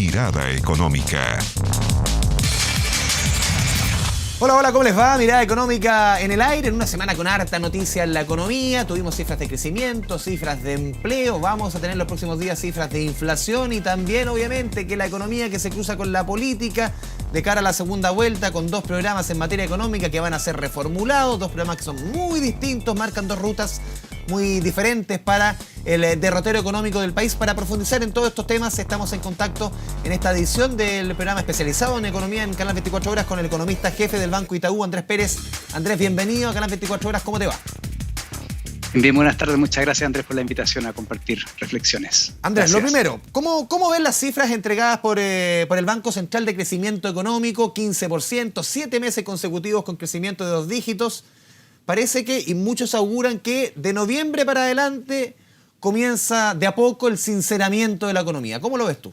Mirada Económica. Hola, hola, ¿cómo les va? Mirada Económica en el aire, en una semana con harta noticia en la economía. Tuvimos cifras de crecimiento, cifras de empleo, vamos a tener los próximos días cifras de inflación y también, obviamente, que la economía que se cruza con la política de cara a la segunda vuelta, con dos programas en materia económica que van a ser reformulados, dos programas que son muy distintos, marcan dos rutas muy diferentes para el derrotero económico del país. Para profundizar en todos estos temas, estamos en contacto en esta edición del programa especializado en economía en Canal 24 Horas con el economista jefe del Banco Itaú, Andrés Pérez. Andrés, bienvenido a Canal 24 Horas, ¿cómo te va? Bien, buenas tardes, muchas gracias Andrés por la invitación a compartir reflexiones. Andrés, gracias. Lo primero, ¿cómo ven las cifras entregadas por el Banco Central de Crecimiento Económico? 15%, 7 meses consecutivos con crecimiento de 2 dígitos. Parece que, y muchos auguran que de noviembre para adelante comienza de a poco el sinceramiento de la economía. ¿Cómo lo ves tú?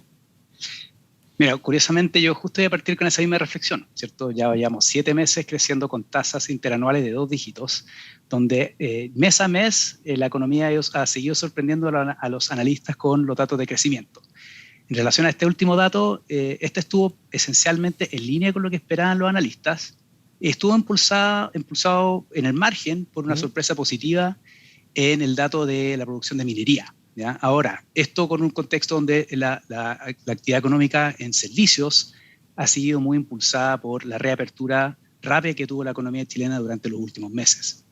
Mira, curiosamente yo justo voy a partir con esa misma reflexión, ¿cierto? Ya llevamos 7 meses creciendo con tasas interanuales de 2 dígitos, donde mes a mes la economía ha seguido sorprendiendo a los analistas con los datos de crecimiento. En relación a este último dato, este estuvo esencialmente en línea con lo que esperaban los analistas. Estuvo impulsado en el margen por una sorpresa positiva en el dato de la producción de minería, ¿ya? Ahora, esto con un contexto donde la actividad económica en servicios ha sido muy impulsada por la reapertura rápida que tuvo la economía chilena durante los últimos meses.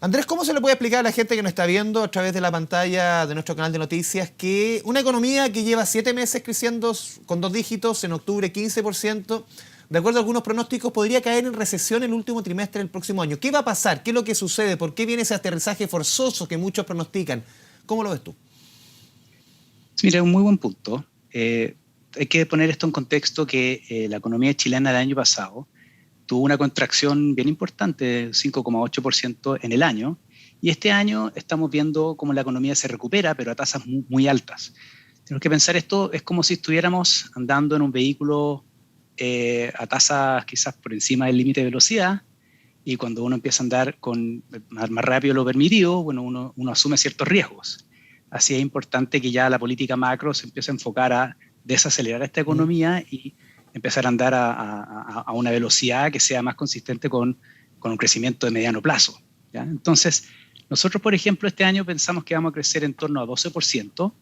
Andrés, ¿cómo se le puede explicar a la gente que nos está viendo a través de la pantalla de nuestro canal de noticias que una economía que lleva 7 meses creciendo con 2 dígitos, en octubre 15%, de acuerdo a algunos pronósticos, podría caer en recesión el último trimestre del próximo año? ¿Qué va a pasar? ¿Qué es lo que sucede? ¿Por qué viene ese aterrizaje forzoso que muchos pronostican? ¿Cómo lo ves tú? Mira, un muy buen punto. Hay que poner esto en contexto que la economía chilena del año pasado tuvo una contracción bien importante de 5,8% en el año, y este año estamos viendo cómo la economía se recupera, pero a tasas muy, muy altas. Tenemos que pensar esto, es como si estuviéramos andando en un vehículo a tasas quizás por encima del límite de velocidad, y cuando uno empieza a andar con más rápido de lo permitido, bueno, uno asume ciertos riesgos. Así es importante que ya la política macro se empiece a enfocar a desacelerar esta economía y empezar a andar a una velocidad que sea más consistente con un crecimiento de mediano plazo, ¿ya? Entonces, nosotros, por ejemplo, este año pensamos que vamos a crecer en torno a 12%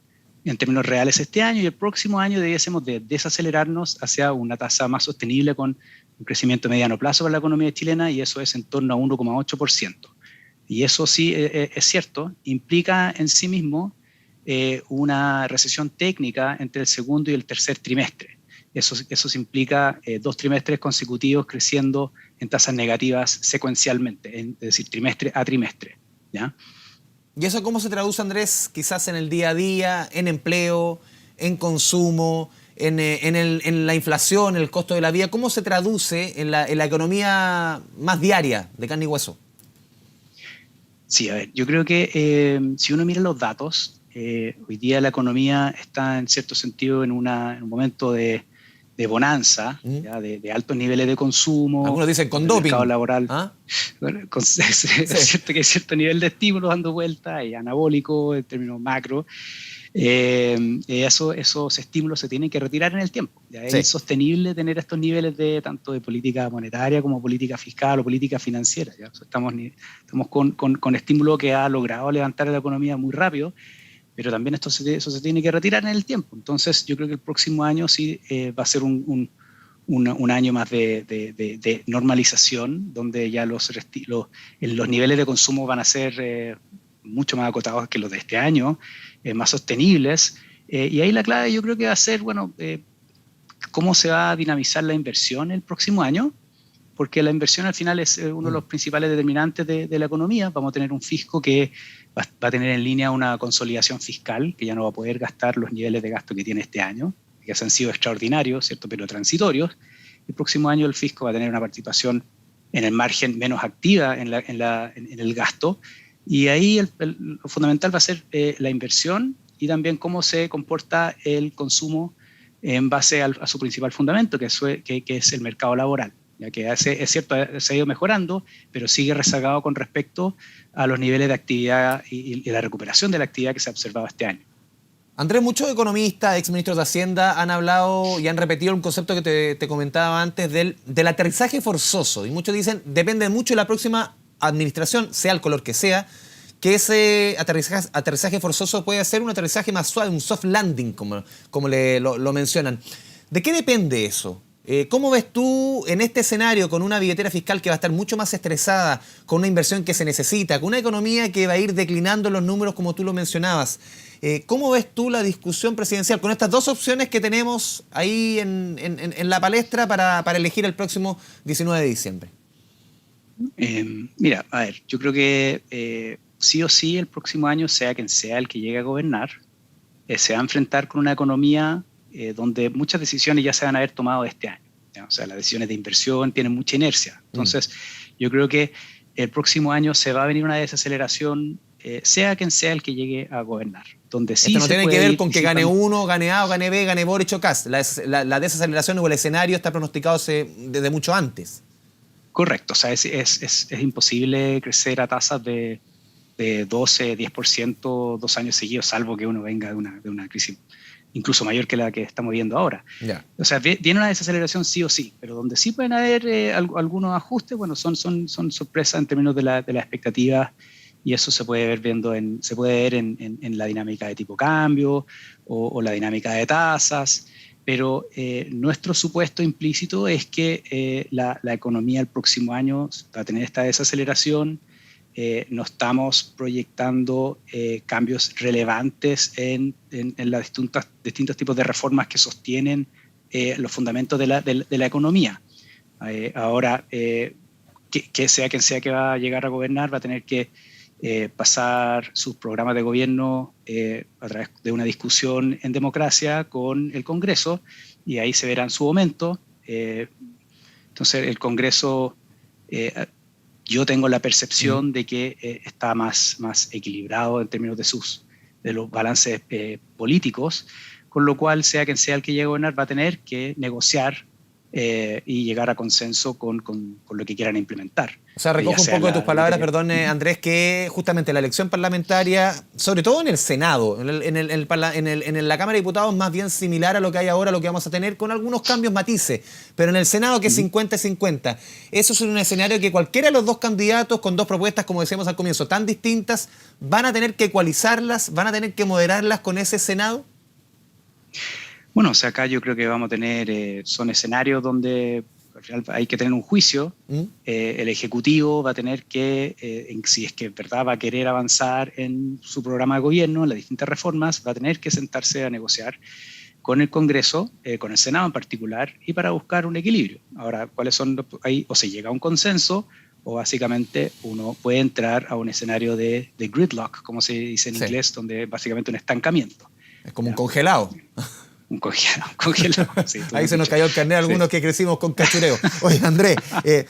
en términos reales este año, y el próximo año debiésemos de desacelerarnos hacia una tasa más sostenible con un crecimiento de mediano plazo para la economía chilena, y eso es en torno a 1,8%. Y eso sí es cierto, implica en sí mismo una recesión técnica entre el segundo y el tercer trimestre. Eso implica 2 trimestres consecutivos creciendo en tasas negativas secuencialmente, es decir, trimestre a trimestre, ¿ya? ¿Y eso cómo se traduce, Andrés, quizás en el día a día, en empleo, en consumo, en la inflación, en el costo de la vida? ¿Cómo se traduce en la economía más diaria, de carne y hueso? Sí, a ver, yo creo que si uno mira los datos, hoy día la economía está en cierto sentido en un momento de bonanza, ¿ya? De altos niveles de consumo. Algunos dicen con el doping. mercado laboral. ¿Ah? Bueno, es cierto que hay cierto nivel de estímulos dando vuelta, y anabólico en términos macro. Esos estímulos se tienen que retirar en el tiempo. ¿Ya? Es insostenible tener estos niveles tanto de política monetaria como política fiscal o política financiera, ¿ya? O sea, estamos con estímulo que ha logrado levantar la economía muy rápido, pero también eso se tiene que retirar en el tiempo. Entonces yo creo que el próximo año sí va a ser un año más de normalización, donde ya los niveles de consumo van a ser mucho más acotados que los de este año, más sostenibles. Y ahí la clave yo creo que va a ser, cómo se va a dinamizar la inversión el próximo año, porque la inversión al final es uno de los principales determinantes de la economía. Vamos a tener un fisco que va a tener en línea una consolidación fiscal, que ya no va a poder gastar los niveles de gasto que tiene este año, que han sido extraordinarios, ¿cierto?, pero transitorios. El próximo año el fisco va a tener una participación en el margen menos activa en el gasto, y ahí lo fundamental va a ser la inversión y también cómo se comporta el consumo en base a su principal fundamento, que es el mercado laboral. Ya que es cierto, se ha ido mejorando, pero sigue rezagado con respecto a los niveles de actividad y la recuperación de la actividad que se ha observado este año. Andrés, muchos economistas, exministros de Hacienda han hablado y han repetido un concepto que te comentaba antes del aterrizaje forzoso. Y muchos dicen, depende mucho de la próxima administración, sea el color que sea, que ese aterrizaje forzoso puede ser un aterrizaje más suave, un soft landing, como lo mencionan. ¿De qué depende eso? ¿Cómo ves tú en este escenario con una billetera fiscal que va a estar mucho más estresada, con una inversión que se necesita, con una economía que va a ir declinando los números como tú lo mencionabas? ¿Cómo ves tú la discusión presidencial con estas dos opciones que tenemos ahí en la palestra para elegir el próximo 19 de diciembre? Mira, a ver, yo creo que sí o sí el próximo año, sea quien sea el que llegue a gobernar, se va a enfrentar con una economía donde muchas decisiones ya se van a haber tomado este año, ¿ya? O sea, las decisiones de inversión tienen mucha inercia. Entonces, yo creo que el próximo año se va a venir una desaceleración, sea quien sea el que llegue a gobernar. Donde sí esto no tiene que ver con que gane uno, uno, gane A o gane B, gane Boric o Kast. La desaceleración o el escenario está pronosticado desde mucho antes. Correcto, o sea, es imposible crecer a tasas de 12, 10% 2 años seguidos, salvo que uno venga de una crisis incluso mayor que la que estamos viendo ahora. Yeah. O sea, viene una desaceleración sí o sí, pero donde sí pueden haber algunos ajustes, bueno, son sorpresas en términos de la expectativa, y eso se puede ver en la dinámica de tipo cambio o la dinámica de tasas, pero nuestro supuesto implícito es que la economía el próximo año va a tener esta desaceleración. No estamos proyectando cambios relevantes en los distintos tipos de reformas que sostienen los fundamentos de la economía. Ahora, que sea quien sea que va a llegar a gobernar, va a tener que pasar sus programas de gobierno a través de una discusión en democracia con el Congreso, y ahí se verá en su momento. Entonces, el Congreso... yo tengo la percepción de que está más equilibrado en términos de los balances políticos, con lo cual, sea quien sea el que llegue a gobernar, va a tener que negociar y llegar a consenso con lo que quieran implementar. O sea, recojo un poco de tus palabras, perdón, Andrés, que justamente la elección parlamentaria, sobre todo en el Senado, en la Cámara de Diputados, más bien similar a lo que hay ahora, lo que vamos a tener, con algunos cambios matices, pero en el Senado, que es 50-50, eso es un escenario que cualquiera de los dos candidatos, con dos propuestas, como decíamos al comienzo, tan distintas, van a tener que ecualizarlas, van a tener que moderarlas con ese Senado. Bueno, o sea, acá yo creo que vamos a tener, son escenarios donde al final hay que tener un juicio. El Ejecutivo va a tener que, si es que en verdad va a querer avanzar en su programa de gobierno, en las distintas reformas, va a tener que sentarse a negociar con el Congreso, con el Senado en particular, y para buscar un equilibrio. Ahora, ¿cuáles son? Ahí o se llega a un consenso, o básicamente uno puede entrar a un escenario de gridlock, como se dice en inglés, donde básicamente un estancamiento. Es como un congelado. Un congelado. Sí, ahí se nos cayó el carnet a algunos que crecimos con cachureo. Oye, Andrés,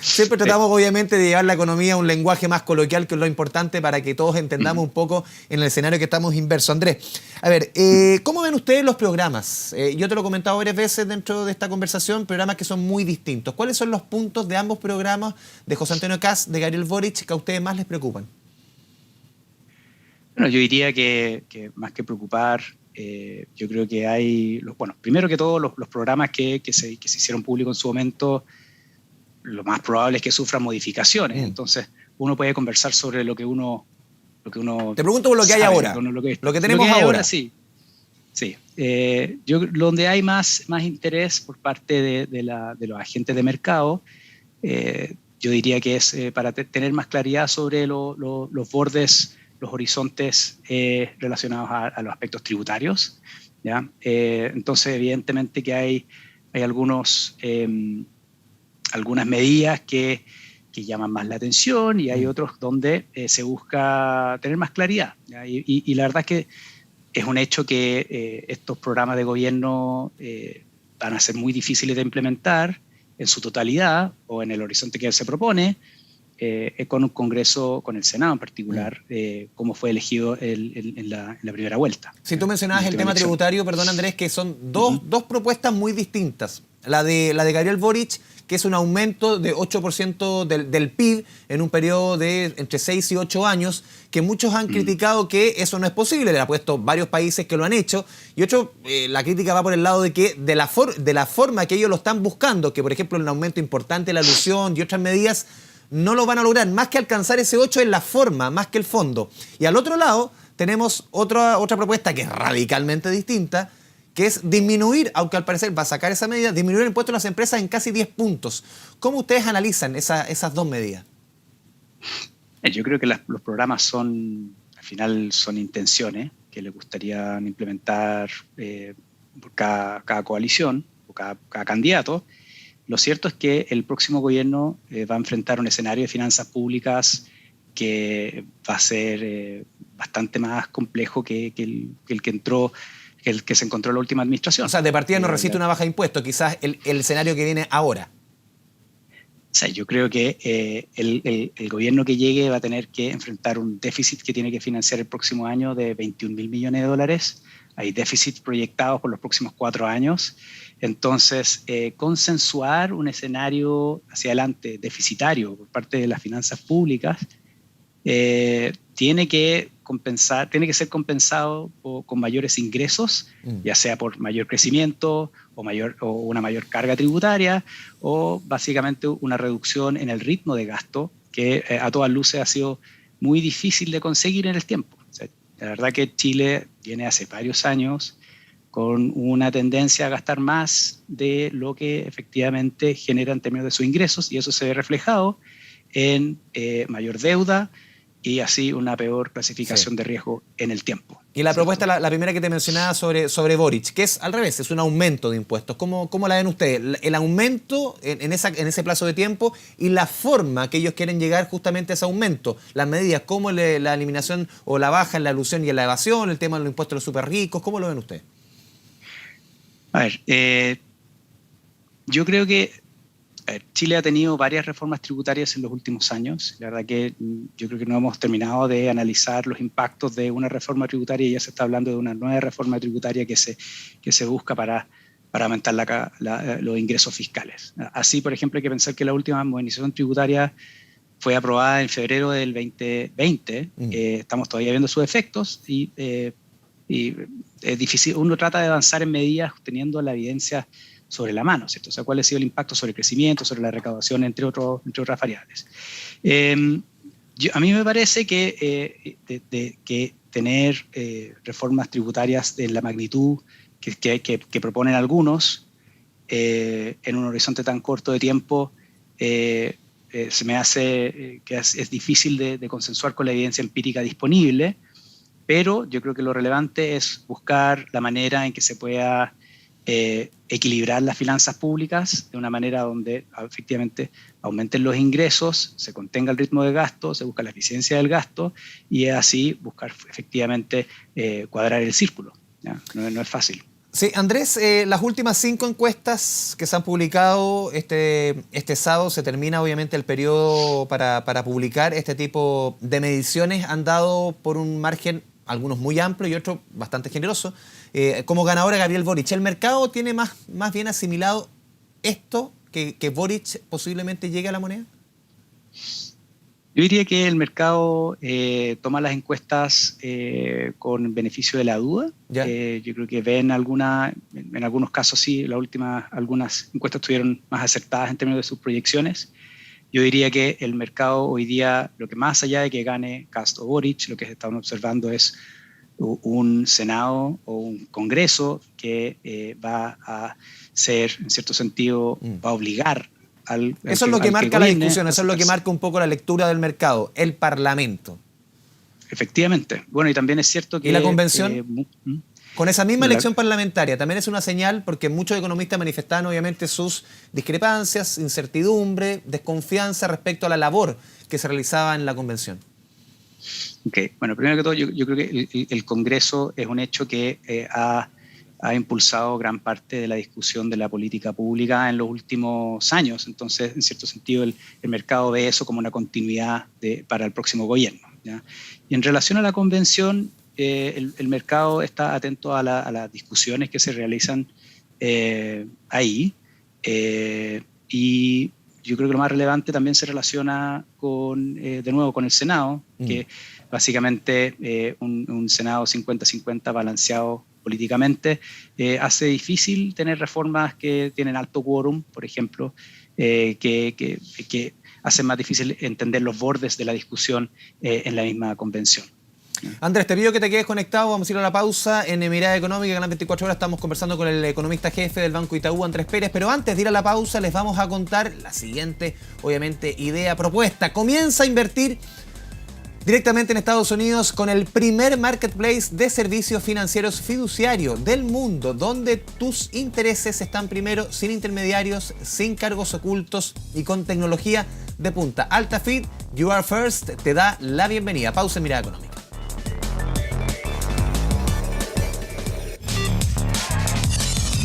siempre tratamos obviamente de llevar la economía a un lenguaje más coloquial, que es lo importante para que todos entendamos un poco en el escenario que estamos inverso. Andrés, a ver, ¿cómo ven ustedes los programas? Yo te lo he comentado varias veces dentro de esta conversación, programas que son muy distintos. ¿Cuáles son los puntos de ambos programas, de José Antonio Kast, de Gabriel Boric, que a ustedes más les preocupan? Bueno, yo diría que más que preocupar, yo creo que hay, primero que todo, los programas que se hicieron públicos en su momento, lo más probable es que sufran modificaciones. Entonces, uno puede conversar sobre lo que uno Te pregunto por lo que hay ahora, lo que tenemos ahora. Sí. Donde hay más interés por parte de los agentes de mercado, yo diría que es para tener más claridad sobre los bordes, los horizontes relacionados a los aspectos tributarios, ¿ya? Entonces, evidentemente que hay algunas medidas que llaman más la atención, y hay otros donde se busca tener más claridad, ¿ya? Y la verdad es que es un hecho que estos programas de gobierno van a ser muy difíciles de implementar en su totalidad o en el horizonte que se propone, con un Congreso, con el Senado en particular, como fue elegido en la primera vuelta. Si tú mencionabas el tema tributario, perdón Andrés, que son dos propuestas muy distintas. La de Gabriel Boric, que es un aumento de 8% del PIB en un periodo de entre 6 y 8 años, que muchos han criticado que eso no es posible. Le ha puesto varios países que lo han hecho. Y la crítica va por el lado de que de la forma que ellos lo están buscando, que por ejemplo un aumento importante de la alusión y otras medidas, no lo van a lograr. Más que alcanzar ese 8 es la forma, más que el fondo. Y al otro lado tenemos otra propuesta que es radicalmente distinta, que es disminuir, aunque al parecer va a sacar esa medida, disminuir el impuesto a las empresas en casi 10 puntos. ¿Cómo ustedes analizan esas dos medidas? Yo creo que los programas al final son intenciones que le gustaría implementar por cada coalición o cada candidato. Lo cierto es que el próximo gobierno va a enfrentar un escenario de finanzas públicas que va a ser bastante más complejo que el que entró, el que se encontró en la última administración. O sea, de partida no resiste una baja de impuestos, quizás el escenario que viene ahora. O sea, yo creo que el gobierno que llegue va a tener que enfrentar un déficit que tiene que financiar el próximo año de 21.000 millones de dólares. Hay déficits proyectados por los próximos 4 años. Entonces, consensuar un escenario hacia adelante deficitario por parte de las finanzas públicas tiene que ser compensado con mayores ingresos, ya sea por mayor crecimiento o una mayor carga tributaria, o básicamente una reducción en el ritmo de gasto, que a todas luces ha sido muy difícil de conseguir en el tiempo. O sea, la verdad que Chile viene hace varios años con una tendencia a gastar más de lo que efectivamente genera en términos de sus ingresos, y eso se ve reflejado en mayor deuda, y así una peor clasificación de riesgo en el tiempo. Y la propuesta, la primera que te mencionaba sobre Boric, que es al revés, es un aumento de impuestos. ¿Cómo la ven ustedes? El aumento en ese plazo de tiempo y la forma que ellos quieren llegar justamente a ese aumento. Las medidas como la eliminación o la baja en la elusión y en la evasión, el tema de los impuestos a los súper ricos, ¿cómo lo ven ustedes? A ver, yo creo que Chile ha tenido varias reformas tributarias en los últimos años. La verdad que yo creo que no hemos terminado de analizar los impactos de una reforma tributaria, y ya se está hablando de una nueva reforma tributaria que se busca para aumentar los ingresos fiscales. Así, por ejemplo, hay que pensar que la última modernización tributaria fue aprobada en febrero del 2020. Estamos todavía viendo sus efectos y es difícil. Uno trata de avanzar en medidas teniendo la evidencia sobre la mano, ¿cierto? O sea, cuál ha sido el impacto sobre el crecimiento, sobre la recaudación, entre otras variables. A mí me parece que tener reformas tributarias de la magnitud que proponen algunos en un horizonte tan corto de tiempo se me hace que es difícil de consensuar con la evidencia empírica disponible, pero yo creo que lo relevante es buscar la manera en que se pueda equilibrar las finanzas públicas de una manera donde efectivamente aumenten los ingresos, se contenga el ritmo de gasto, se busca la eficiencia del gasto, y así buscar efectivamente cuadrar el círculo, ¿ya? No es fácil. Sí, Andrés, las últimas 5 encuestas que se han publicado este sábado, se termina obviamente el periodo para publicar este tipo de mediciones, han dado por un margen, algunos muy amplio y otros bastante generoso, como ganadora Gabriel Boric. ¿El mercado tiene más bien asimilado esto, que Boric posiblemente llegue a la moneda? Yo diría que el mercado toma las encuestas con beneficio de la duda. Yo creo que en algunos casos sí, algunas encuestas estuvieron más acertadas en términos de sus proyecciones. Yo diría que el mercado hoy día, lo que más allá de que gane Kast o Boric, lo que estamos observando es un Senado o un Congreso que va a ser, en cierto sentido, va a obligar eso es lo que marca la discusión, eso es lo que marca un poco la lectura del mercado, el Parlamento. Efectivamente. Bueno, y también es cierto que... ¿Y la convención? Con esa misma elección parlamentaria, también es una señal, porque muchos economistas manifestaban obviamente sus discrepancias, incertidumbre, desconfianza respecto a la labor que se realizaba en la convención. Okay. Bueno, primero que todo, yo creo que el Congreso es un hecho que ha impulsado gran parte de la discusión de la política pública en los últimos años. Entonces, en cierto sentido, el mercado ve eso como una continuidad para el próximo gobierno, ¿ya? Y en relación a la convención, el mercado está atento a las discusiones que se realizan ahí. Y yo creo que lo más relevante también se relaciona de nuevo con el Senado, que básicamente un Senado 50-50 balanceado políticamente hace difícil tener reformas que tienen alto quórum, por ejemplo, que hacen más difícil entender los bordes de la discusión en la misma convención. Andrés, te pido que te quedes conectado, vamos a ir a la pausa. En Mirada Económica, en las 24 horas, estamos conversando con el economista jefe del Banco Itaú, Andrés Pérez, pero antes de ir a la pausa les vamos a contar la siguiente, obviamente, idea, propuesta. Comienza a invertir directamente en Estados Unidos con el primer marketplace de servicios financieros fiduciario del mundo, donde tus intereses están primero, sin intermediarios, sin cargos ocultos y con tecnología de punta. Altafid, You Are First, te da la bienvenida. Pausa en Mirada Económica.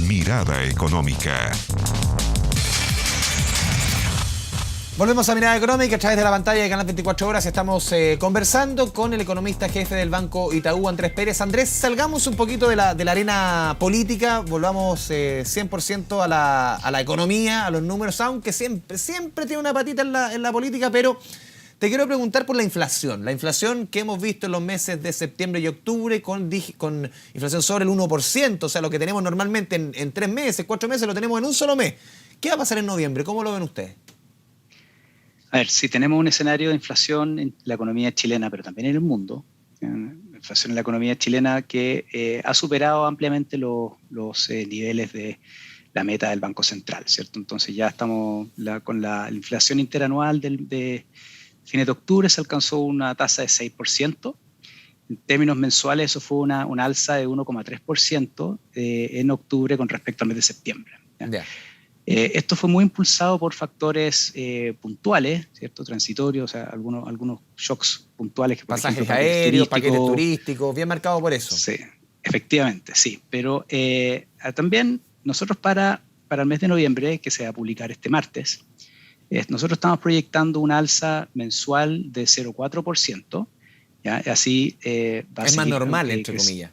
Mirada Económica. Volvemos a Mirada Económica a través de la pantalla de Canal 24 Horas. Estamos conversando con el economista jefe del Banco Itaú, Andrés Pérez. Andrés, salgamos un poquito de la arena política, volvamos 100% a la economía, a los números, aunque siempre tiene una patita en la política, pero te quiero preguntar por la inflación. La inflación que hemos visto en los meses de septiembre y octubre con inflación sobre el 1%, o sea, lo que tenemos normalmente en 3 meses, 4 meses, lo tenemos en un solo mes. ¿Qué va a pasar en noviembre? ¿Cómo lo ven ustedes? A ver, si tenemos un escenario de inflación en la economía chilena, pero también en el mundo, inflación en la economía chilena que ha superado ampliamente los niveles de la meta del Banco Central, ¿cierto? Entonces ya estamos con la inflación interanual de fines de octubre se alcanzó una tasa de 6%. En términos mensuales eso fue una alza de 1,3% en octubre con respecto al mes de septiembre. Yeah. Esto fue muy impulsado por factores puntuales, ¿cierto? Transitorios, o sea, algunos shocks puntuales. Que, pasajes ejemplo, aéreos, paquetes turísticos, bien marcado por eso. Sí, efectivamente, sí. Pero también nosotros para el mes de noviembre, que se va a publicar este martes, nosotros estamos proyectando una alza mensual de 0,4%. ¿Ya? Así, va es más normal, entre comillas.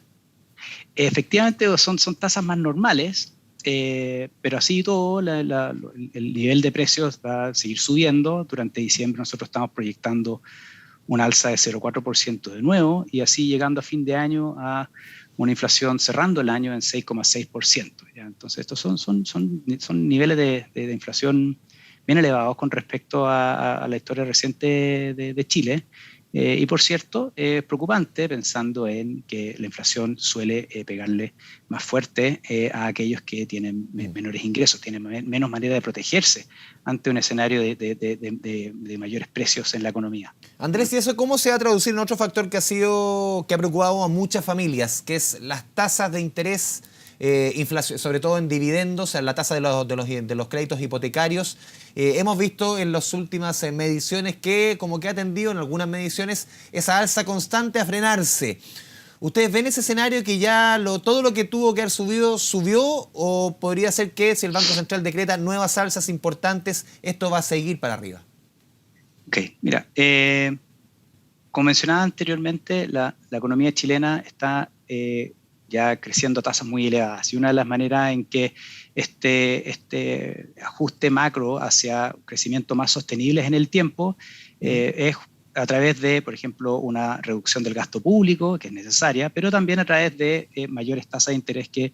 Efectivamente, son tasas más normales. Pero así todo, el nivel de precios va a seguir subiendo. Durante diciembre nosotros estamos proyectando una alza de 0,4% de nuevo y así llegando a fin de año a una inflación cerrando el año en 6,6%. ¿Ya? Entonces estos son niveles de inflación bien elevados con respecto a la historia reciente de Chile. Y por cierto, es preocupante pensando en que la inflación suele pegarle más fuerte a aquellos que tienen menores ingresos, tienen menos manera de protegerse ante un escenario de mayores precios en la economía. Andrés, ¿y eso cómo se va a traducir en otro factor que ha preocupado a muchas familias, que es las tasas de interés, inflación, sobre todo en dividendos, la tasa de los créditos hipotecarios? Hemos visto en las últimas mediciones que como que ha tendido en algunas mediciones esa alza constante a frenarse. ¿Ustedes ven ese escenario que ya todo lo que tuvo que haber subió, o podría ser que si el Banco Central decreta nuevas alzas importantes, esto va a seguir para arriba? Ok, mira, como mencionaba anteriormente, la economía chilena está ya creciendo a tasas muy elevadas y una de las maneras en que este ajuste macro hacia crecimiento más sostenibles en el tiempo es a través de, por ejemplo, una reducción del gasto público, que es necesaria, pero también a través de mayores tasas de interés que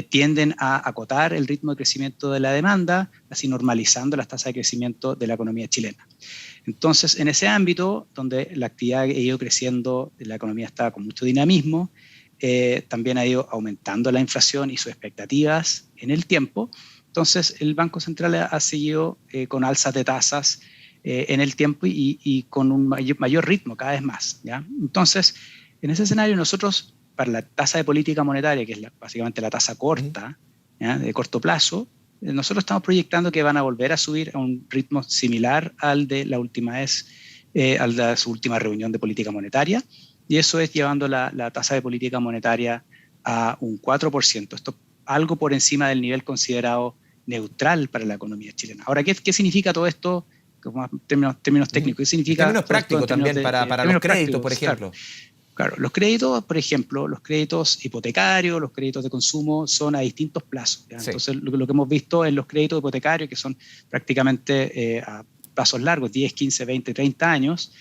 tienden a acotar el ritmo de crecimiento de la demanda, así normalizando las tasas de crecimiento de la economía chilena. Entonces, en ese ámbito, donde la actividad ha ido creciendo, la economía está con mucho dinamismo, también ha ido aumentando la inflación y sus expectativas en el tiempo. Entonces, el Banco Central ha seguido con alzas de tasas en el tiempo y con un mayor ritmo cada vez más, ¿ya? Entonces, en ese escenario nosotros, para la tasa de política monetaria, que es básicamente la tasa corta, ¿ya? De corto plazo, nosotros estamos proyectando que van a volver a subir a un ritmo similar al de la última vez, al de su última reunión de política monetaria. Y eso es llevando la tasa de política monetaria a un 4%. Esto algo por encima del nivel considerado neutral para la economía chilena. Ahora, ¿qué significa todo esto? Como términos técnicos, ¿qué significa? En términos prácticos también, para los créditos, por ejemplo. Claro, los créditos, por ejemplo, los créditos hipotecarios, los créditos de consumo son a distintos plazos. ¿Ya? Sí. Entonces, lo que hemos visto en los créditos hipotecarios, que son prácticamente a plazos largos, 10, 15, 20, 30 años,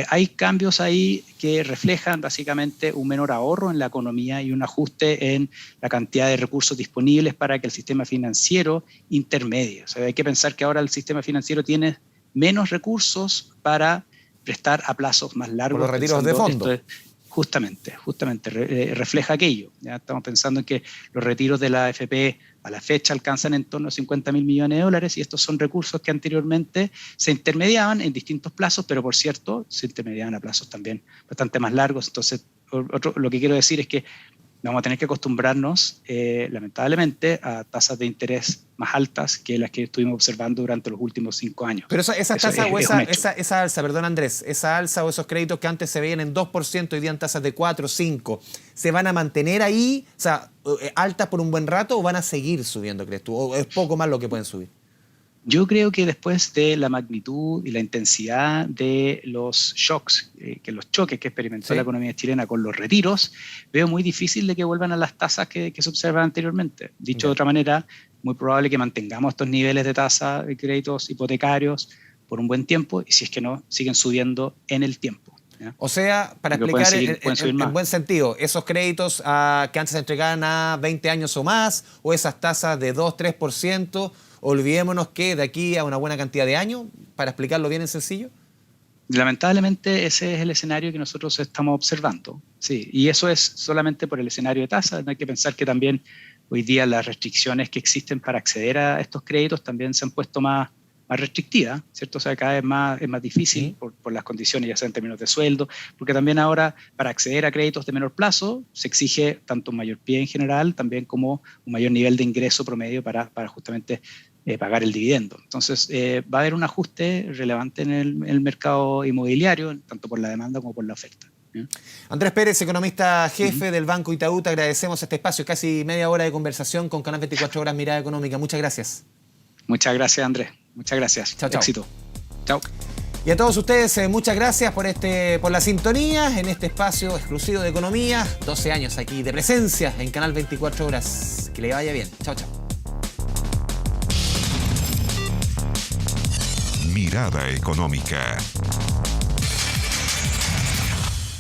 hay cambios ahí que reflejan básicamente un menor ahorro en la economía y un ajuste en la cantidad de recursos disponibles para que el sistema financiero intermedie. O sea, hay que pensar que ahora el sistema financiero tiene menos recursos para prestar a plazos más largos. Por los retiros de fondo. Justamente refleja aquello. ¿Ya? Estamos pensando en que los retiros de la AFP a la fecha alcanzan en torno a 50.000 millones de dólares y estos son recursos que anteriormente se intermediaban en distintos plazos, pero por cierto, se intermediaban a plazos también bastante más largos. Entonces, lo que quiero decir es que vamos a tener que acostumbrarnos, lamentablemente, a tasas de interés más altas que las que estuvimos observando durante los últimos 5 años. Pero esa tasa o esa alza, perdón Andrés, esa alza o esos créditos que antes se veían en 2%, hoy día en tasas de 4, 5, ¿se van a mantener ahí, o sea, altas por un buen rato o van a seguir subiendo, crees tú? ¿O es poco más lo que pueden subir? Yo creo que después de la magnitud y la intensidad de los shocks, los choques que experimentó la economía chilena con los retiros, veo muy difícil de que vuelvan a las tasas que se observan anteriormente. Dicho de otra manera, muy probable que mantengamos estos niveles de tasa de créditos hipotecarios por un buen tiempo y si es que no, siguen subiendo en el tiempo. ¿Ya? O sea, para explicar en buen sentido, esos créditos que antes se entregaban a 20 años o más, o esas tasas de 2, 3%, olvidémonos que de aquí a una buena cantidad de años, para explicarlo bien en sencillo. Lamentablemente ese es el escenario que nosotros estamos observando. Sí, y eso es solamente por el escenario de tasa. No hay que pensar que también hoy día las restricciones que existen para acceder a estos créditos también se han puesto más restrictivas, ¿cierto? O sea, cada vez es más difícil por las condiciones, ya sea en términos de sueldo, porque también ahora para acceder a créditos de menor plazo se exige tanto un mayor pie en general, también como un mayor nivel de ingreso promedio para justamente pagar el dividendo. Entonces, va a haber un ajuste relevante en el mercado inmobiliario, tanto por la demanda como por la oferta. ¿Sí? Andrés Pérez, economista jefe del Banco Itaú, te agradecemos este espacio, casi media hora de conversación con Canal 24 Horas Mirada Económica. Muchas gracias. Muchas gracias, Andrés. Muchas gracias. Chao, chao. Éxito. Chao. Y a todos ustedes, muchas gracias por la sintonía en este espacio exclusivo de economía. 12 años aquí de presencia en Canal 24 Horas. Que le vaya bien. Chao, chao. Mirada Económica.